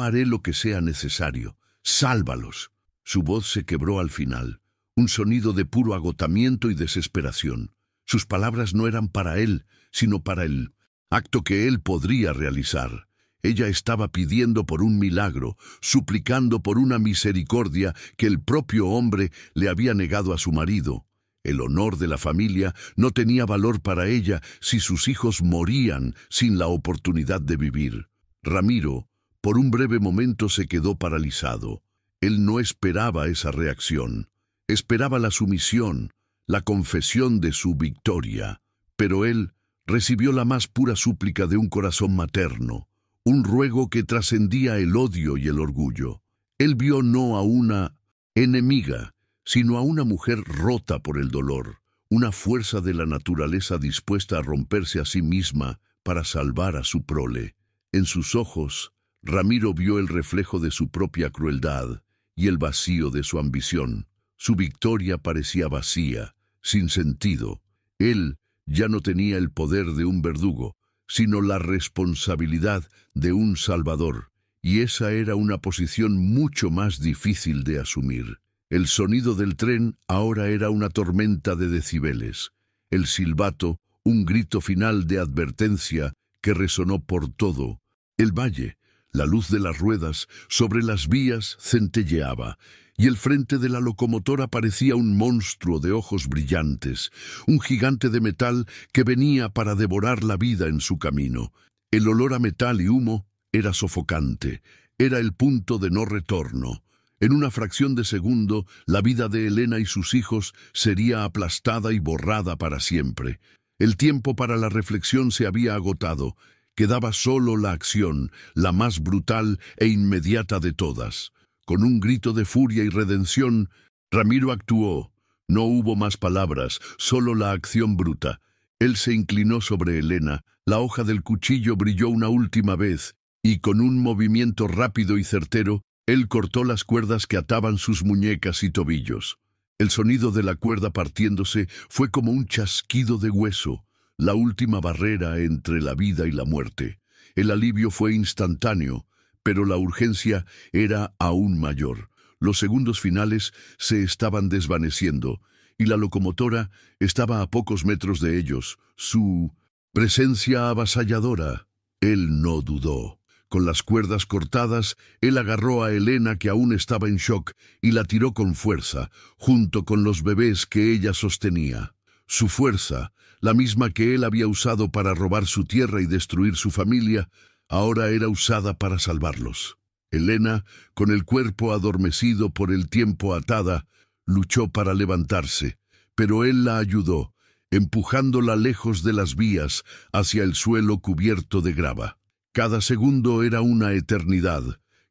haré lo que sea necesario. Sálvalos». Su voz se quebró al final, un sonido de puro agotamiento y desesperación. Sus palabras no eran para él, sino para el acto que él podría realizar. Ella estaba pidiendo por un milagro, suplicando por una misericordia que el propio hombre le había negado a su marido. El honor de la familia no tenía valor para ella si sus hijos morían sin la oportunidad de vivir. Ramiro, por un breve momento, se quedó paralizado. Él no esperaba esa reacción. Esperaba la sumisión, la confesión de su victoria. Pero él recibió la más pura súplica de un corazón materno, un ruego que trascendía el odio y el orgullo. Él vio no a una enemiga, sino a una mujer rota por el dolor, una fuerza de la naturaleza dispuesta a romperse a sí misma para salvar a su prole. En sus ojos, Ramiro vio el reflejo de su propia crueldad y el vacío de su ambición. Su victoria parecía vacía, sin sentido. Él ya no tenía el poder de un verdugo, sino la responsabilidad de un salvador, y esa era una posición mucho más difícil de asumir. El sonido del tren ahora era una tormenta de decibeles. El silbato, un grito final de advertencia que resonó por todo el valle. La luz de las ruedas sobre las vías centelleaba, y el frente de la locomotora parecía un monstruo de ojos brillantes, un gigante de metal que venía para devorar la vida en su camino. El olor a metal y humo era sofocante, era el punto de no retorno. En una fracción de segundo, la vida de Elena y sus hijos sería aplastada y borrada para siempre. El tiempo para la reflexión se había agotado. Quedaba solo la acción, la más brutal e inmediata de todas. Con un grito de furia y redención, Ramiro actuó. No hubo más palabras, solo la acción bruta. Él se inclinó sobre Elena, la hoja del cuchillo brilló una última vez, y con un movimiento rápido y certero, él cortó las cuerdas que ataban sus muñecas y tobillos. El sonido de la cuerda partiéndose fue como un chasquido de hueso, la última barrera entre la vida y la muerte. El alivio fue instantáneo, pero la urgencia era aún mayor. Los segundos finales se estaban desvaneciendo, y la locomotora estaba a pocos metros de ellos. Su presencia avasalladora. Él no dudó. Con las cuerdas cortadas, él agarró a Elena, que aún estaba en shock, y la tiró con fuerza, junto con los bebés que ella sostenía. Su fuerza, la misma que él había usado para robar su tierra y destruir su familia, ahora era usada para salvarlos. Elena, con el cuerpo adormecido por el tiempo atada, luchó para levantarse, pero él la ayudó, empujándola lejos de las vías hacia el suelo cubierto de grava. Cada segundo era una eternidad,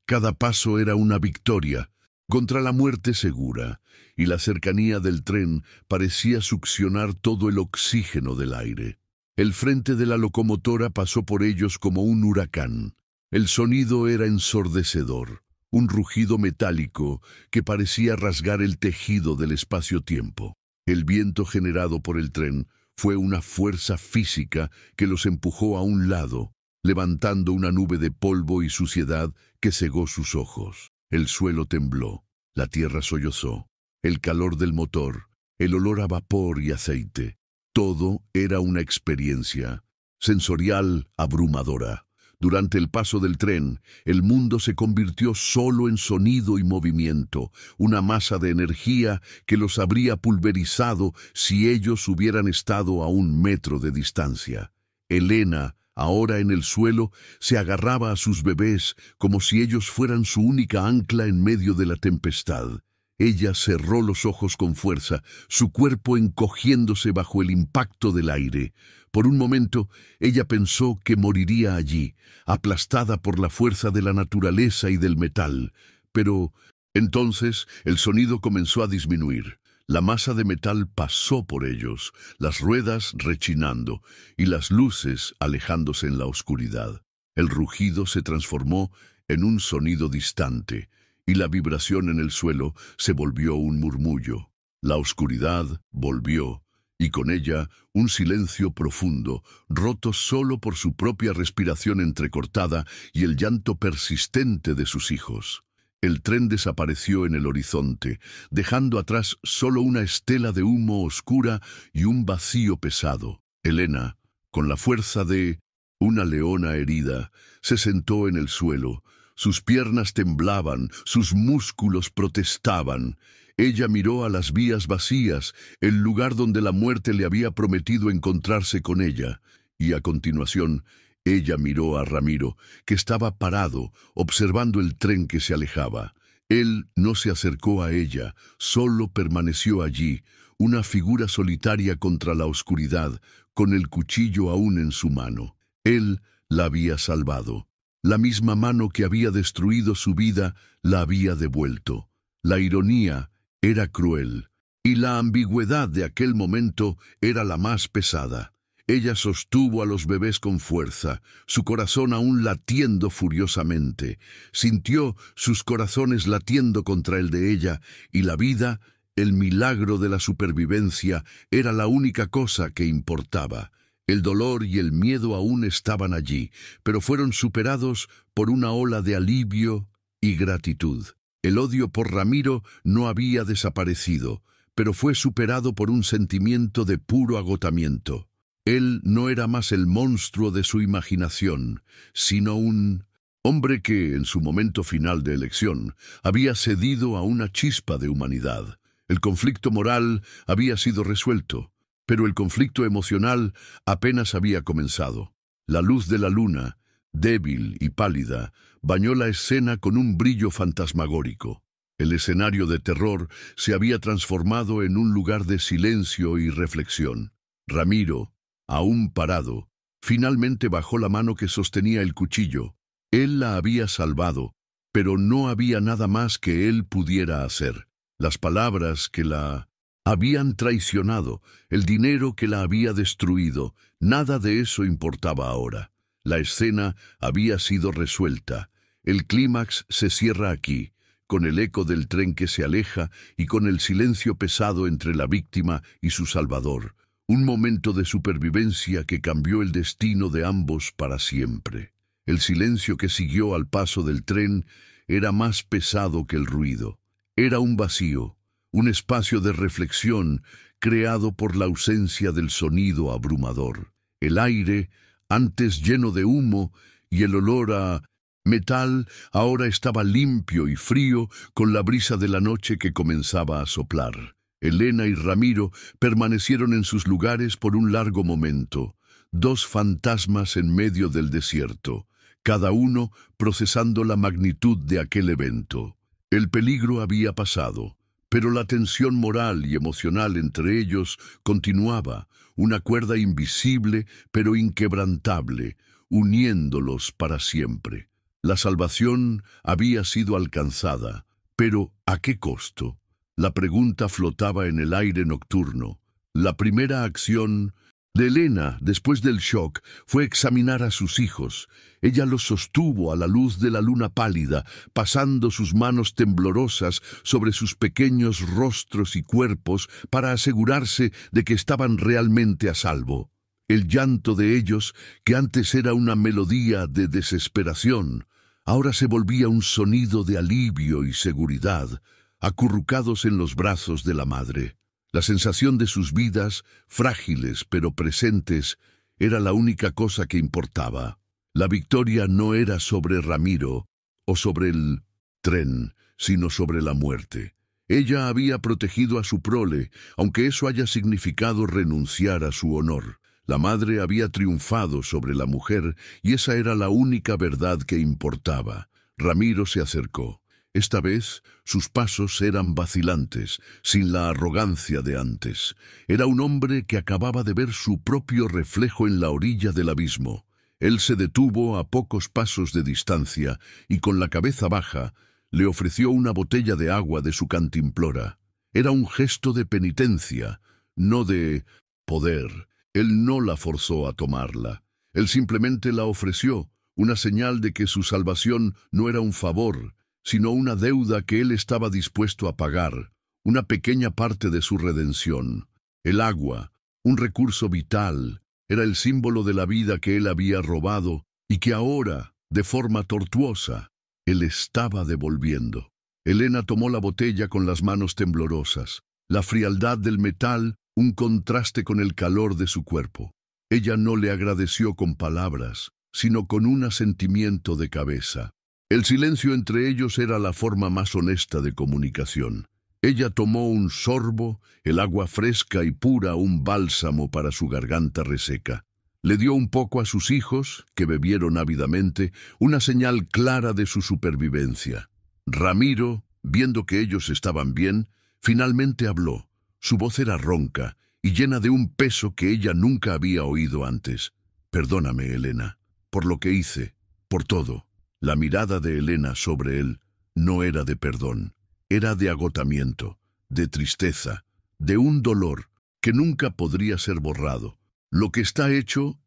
cada paso era una victoria, contra la muerte segura, y la cercanía del tren parecía succionar todo el oxígeno del aire. El frente de la locomotora pasó por ellos como un huracán. El sonido era ensordecedor, un rugido metálico que parecía rasgar el tejido del espacio-tiempo. El viento generado por el tren fue una fuerza física que los empujó a un lado, levantando una nube de polvo y suciedad que cegó sus ojos. El suelo tembló, la tierra sollozó, el calor del motor, el olor a vapor y aceite. Todo era una experiencia sensorial abrumadora, Durante el paso del tren, el mundo se convirtió solo en sonido y movimiento, una masa de energía que los habría pulverizado si ellos hubieran estado a 1 metro de distancia. Elena, ahora en el suelo, se agarraba a sus bebés como si ellos fueran su única ancla en medio de la tempestad. Ella cerró los ojos con fuerza, su cuerpo encogiéndose bajo el impacto del aire. Por un momento, ella pensó que moriría allí, aplastada por la fuerza de la naturaleza y del metal. Pero entonces el sonido comenzó a disminuir. La masa de metal pasó por ellos, las ruedas rechinando y las luces alejándose en la oscuridad. El rugido se transformó en un sonido distante, y la vibración en el suelo se volvió un murmullo. La oscuridad volvió, y con ella un silencio profundo, roto solo por su propia respiración entrecortada y el llanto persistente de sus hijos. El tren desapareció en el horizonte, dejando atrás solo una estela de humo oscura y un vacío pesado. Elena, con la fuerza de una leona herida, se sentó en el suelo. Sus piernas temblaban, sus músculos protestaban. Ella miró a las vías vacías, el lugar donde la muerte le había prometido encontrarse con ella, y a continuación ella miró a Ramiro, que estaba parado, observando el tren que se alejaba. Él no se acercó a ella, solo permaneció allí, una figura solitaria contra la oscuridad, con el cuchillo aún en su mano. Él la había salvado. La misma mano que había destruido su vida la había devuelto. La ironía era cruel, y la ambigüedad de aquel momento era la más pesada. Ella sostuvo a los bebés con fuerza, su corazón aún latiendo furiosamente. Sintió sus corazones latiendo contra el de ella, y la vida, el milagro de la supervivencia, era la única cosa que importaba. El dolor y el miedo aún estaban allí, pero fueron superados por una ola de alivio y gratitud. El odio por Ramiro no había desaparecido, pero fue superado por un sentimiento de puro agotamiento. Él no era más el monstruo de su imaginación, sino un hombre que, en su momento final de elección, había cedido a una chispa de humanidad. El conflicto moral había sido resuelto, pero el conflicto emocional apenas había comenzado. La luz de la luna, débil y pálida, bañó la escena con un brillo fantasmagórico. El escenario de terror se había transformado en un lugar de silencio y reflexión. Ramiro, aún parado, finalmente bajó la mano que sostenía el cuchillo. Él la había salvado, pero no había nada más que él pudiera hacer. Las palabras que la habían traicionado, el dinero que la había destruido, nada de eso importaba ahora. La escena había sido resuelta. El clímax se cierra aquí, con el eco del tren que se aleja y con el silencio pesado entre la víctima y su salvador. Un momento de supervivencia que cambió el destino de ambos para siempre. El silencio que siguió al paso del tren era más pesado que el ruido. Era un vacío, un espacio de reflexión creado por la ausencia del sonido abrumador. El aire, antes lleno de humo, y el olor a metal, ahora estaba limpio y frío con la brisa de la noche que comenzaba a soplar. Elena y Ramiro permanecieron en sus lugares por un largo momento, dos fantasmas en medio del desierto, cada uno procesando la magnitud de aquel evento. El peligro había pasado, pero la tensión moral y emocional entre ellos continuaba, una cuerda invisible pero inquebrantable, uniéndolos para siempre. La salvación había sido alcanzada, pero ¿a qué costo? La pregunta flotaba en el aire nocturno. La primera acción de Elena, después del shock, fue examinar a sus hijos. Ella los sostuvo a la luz de la luna pálida, pasando sus manos temblorosas sobre sus pequeños rostros y cuerpos para asegurarse de que estaban realmente a salvo. El llanto de ellos, que antes era una melodía de desesperación, ahora se volvía un sonido de alivio y seguridad, acurrucados en los brazos de la madre. La sensación de sus vidas, frágiles pero presentes, era la única cosa que importaba. La victoria no era sobre Ramiro o sobre el tren, sino sobre la muerte. Ella había protegido a su prole, aunque eso haya significado renunciar a su honor. La madre había triunfado sobre la mujer y esa era la única verdad que importaba. Ramiro se acercó. Esta vez sus pasos eran vacilantes, sin la arrogancia de antes. Era un hombre que acababa de ver su propio reflejo en la orilla del abismo. Él se detuvo a pocos pasos de distancia y con la cabeza baja le ofreció una botella de agua de su cantimplora. Era un gesto de penitencia, no de poder. Él no la forzó a tomarla. Él simplemente la ofreció, una señal de que su salvación no era un favor, sino una deuda que él estaba dispuesto a pagar, una pequeña parte de su redención. El agua, un recurso vital, era el símbolo de la vida que él había robado y que ahora, de forma tortuosa, él estaba devolviendo. Elena tomó la botella con las manos temblorosas. La frialdad del metal, un contraste con el calor de su cuerpo. Ella no le agradeció con palabras, sino con un asentimiento de cabeza. El silencio entre ellos era la forma más honesta de comunicación. Ella tomó un sorbo, el agua fresca y pura, un bálsamo para su garganta reseca. Le dio un poco a sus hijos, que bebieron ávidamente, una señal clara de su supervivencia. Ramiro, viendo que ellos estaban bien, finalmente habló. Su voz era ronca y llena de un peso que ella nunca había oído antes. «Perdóname, Elena, por lo que hice, por todo». La mirada de Elena sobre él no era de perdón, era de agotamiento, de tristeza, de un dolor que nunca podría ser borrado. «Lo que está hecho,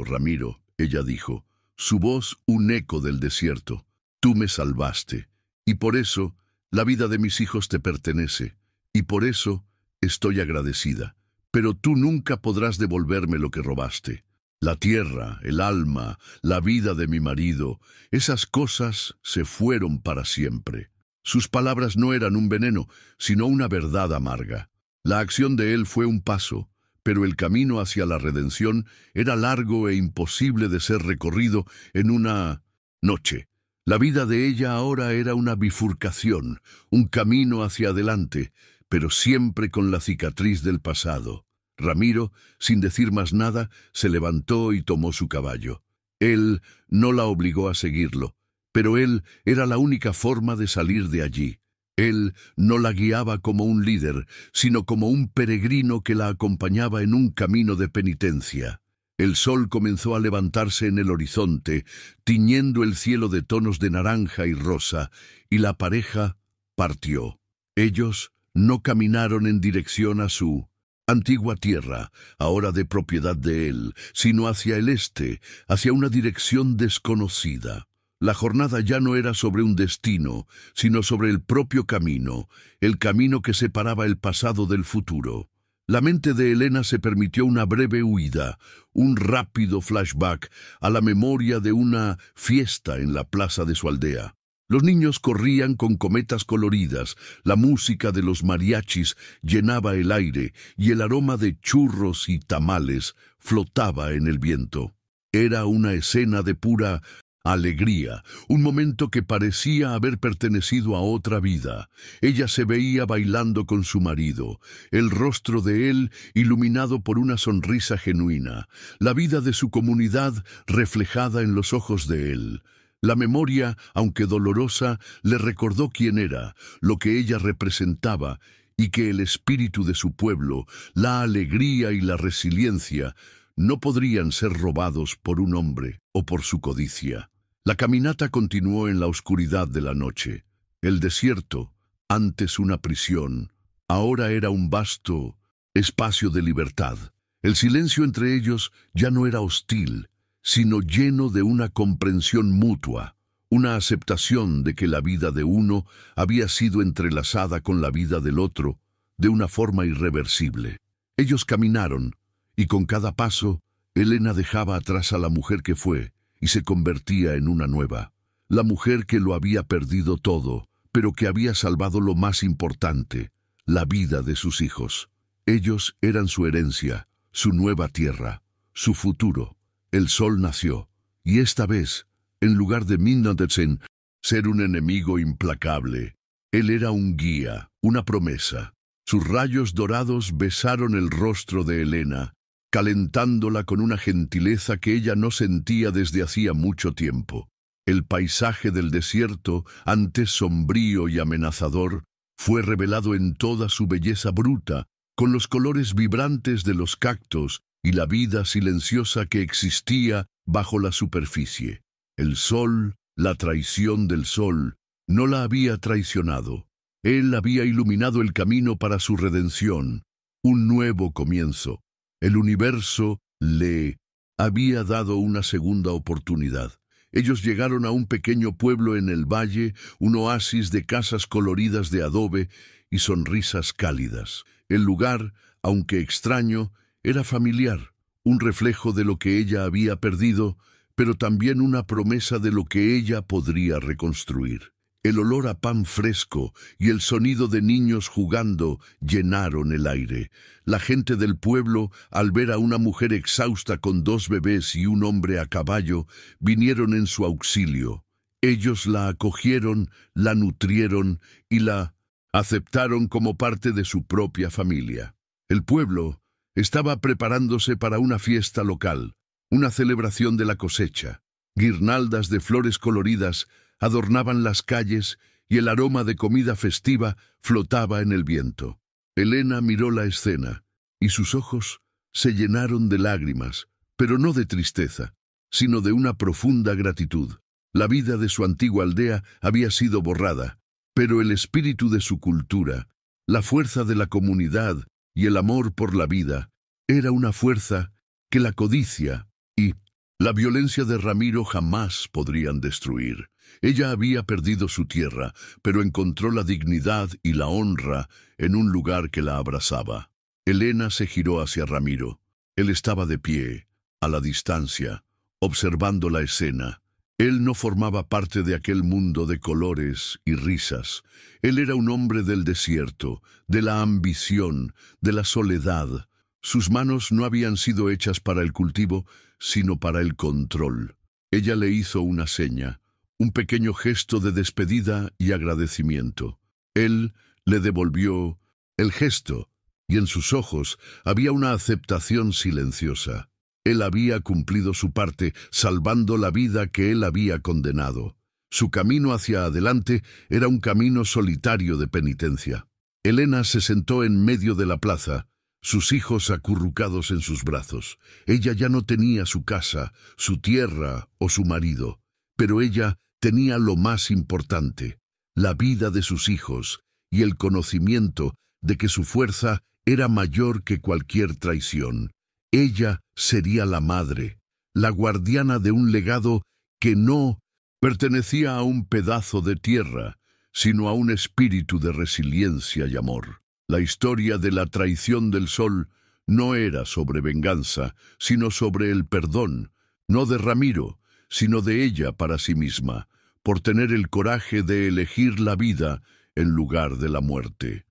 Ramiro», ella dijo, su voz un eco del desierto. «Tú me salvaste, y por eso la vida de mis hijos te pertenece, y por eso estoy agradecida. Pero tú nunca podrás devolverme lo que robaste. La tierra, el alma, la vida de mi marido, esas cosas se fueron para siempre». Sus palabras no eran un veneno, sino una verdad amarga. La acción de él fue un paso, pero el camino hacia la redención era largo e imposible de ser recorrido en una noche. La vida de ella ahora era una bifurcación, un camino hacia adelante, pero siempre con la cicatriz del pasado. Ramiro, sin decir más nada, se levantó y tomó su caballo. Él no la obligó a seguirlo, pero él era la única forma de salir de allí. Él no la guiaba como un líder, sino como un peregrino que la acompañaba en un camino de penitencia. El sol comenzó a levantarse en el horizonte, tiñendo el cielo de tonos de naranja y rosa, y la pareja partió. Ellos no caminaron en dirección a su antigua tierra, ahora de propiedad de él, sino hacia el este, hacia una dirección desconocida. La jornada ya no era sobre un destino, sino sobre el propio camino, el camino que separaba el pasado del futuro. La mente de Elena se permitió una breve huida, un rápido flashback a la memoria de una fiesta en la plaza de su aldea. Los niños corrían con cometas coloridas, la música de los mariachis llenaba el aire y el aroma de churros y tamales flotaba en el viento. Era una escena de pura alegría, un momento que parecía haber pertenecido a otra vida. Ella se veía bailando con su marido, el rostro de él iluminado por una sonrisa genuina, la vida de su comunidad reflejada en los ojos de él. La memoria, aunque dolorosa, le recordó quién era, lo que ella representaba, y que el espíritu de su pueblo, la alegría y la resiliencia, no podrían ser robados por un hombre o por su codicia. La caminata continuó en la oscuridad de la noche. El desierto, antes una prisión, ahora era un vasto espacio de libertad. El silencio entre ellos ya no era hostil, sino lleno de una comprensión mutua, una aceptación de que la vida de uno había sido entrelazada con la vida del otro de una forma irreversible. Ellos caminaron, y con cada paso, Elena dejaba atrás a la mujer que fue, y se convertía en una nueva. La mujer que lo había perdido todo, pero que había salvado lo más importante, la vida de sus hijos. Ellos eran su herencia, su nueva tierra, su futuro. El sol nació, Y esta vez, en lugar de Minnotetsen, ser un enemigo implacable, él era un guía, una promesa. Sus rayos dorados besaron el rostro de Helena, calentándola con una gentileza que ella no sentía desde hacía mucho tiempo. El paisaje del desierto, antes sombrío y amenazador, fue revelado en toda su belleza bruta, con los colores vibrantes de los cactos y la vida silenciosa que existía bajo la superficie. El sol, la traición del sol, no la había traicionado. Él había iluminado el camino para su redención, un nuevo comienzo. El universo le había dado una segunda oportunidad. Ellos llegaron a un pequeño pueblo en el valle, un oasis de casas coloridas de adobe y sonrisas cálidas. El lugar, aunque extraño, era familiar, un reflejo de lo que ella había perdido, pero también una promesa de lo que ella podría reconstruir. El olor a pan fresco y el sonido de niños jugando llenaron el aire. La gente del pueblo, al ver a una mujer exhausta con 2 bebés y un hombre a caballo, vinieron en su auxilio. Ellos la acogieron, la nutrieron y la aceptaron como parte de su propia familia. El pueblo estaba preparándose para una fiesta local, una celebración de la cosecha. Guirnaldas de flores coloridas adornaban las calles y el aroma de comida festiva flotaba en el viento. Helena miró la escena y sus ojos se llenaron de lágrimas, pero no de tristeza, sino de una profunda gratitud. La vida de su antigua aldea había sido borrada, pero el espíritu de su cultura, la fuerza de la comunidad y el amor por la vida, era una fuerza que la codicia y la violencia de Ramiro jamás podrían destruir. Ella había perdido su tierra, pero encontró la dignidad y la honra en un lugar que la abrazaba. Helena se giró hacia Ramiro. Él estaba de pie, a la distancia, observando la escena. Él no formaba parte de aquel mundo de colores y risas. Él era un hombre del desierto, de la ambición, de la soledad. Sus manos no habían sido hechas para el cultivo, sino para el control. Ella le hizo una seña, un pequeño gesto de despedida y agradecimiento. Él le devolvió el gesto, y en sus ojos había una aceptación silenciosa. Él había cumplido su parte, salvando la vida que él había condenado. Su camino hacia adelante era un camino solitario de penitencia. Helena se sentó en medio de la plaza, sus hijos acurrucados en sus brazos. Ella ya no tenía su casa, su tierra o su marido, pero ella tenía lo más importante, la vida de sus hijos y el conocimiento de que su fuerza era mayor que cualquier traición. Ella sería la madre, la guardiana de un legado que no pertenecía a un pedazo de tierra, sino a un espíritu de resiliencia y amor. La historia de la traición del sol no era sobre venganza, sino sobre el perdón, no de Ramiro, sino de ella para sí misma, por tener el coraje de elegir la vida en lugar de la muerte.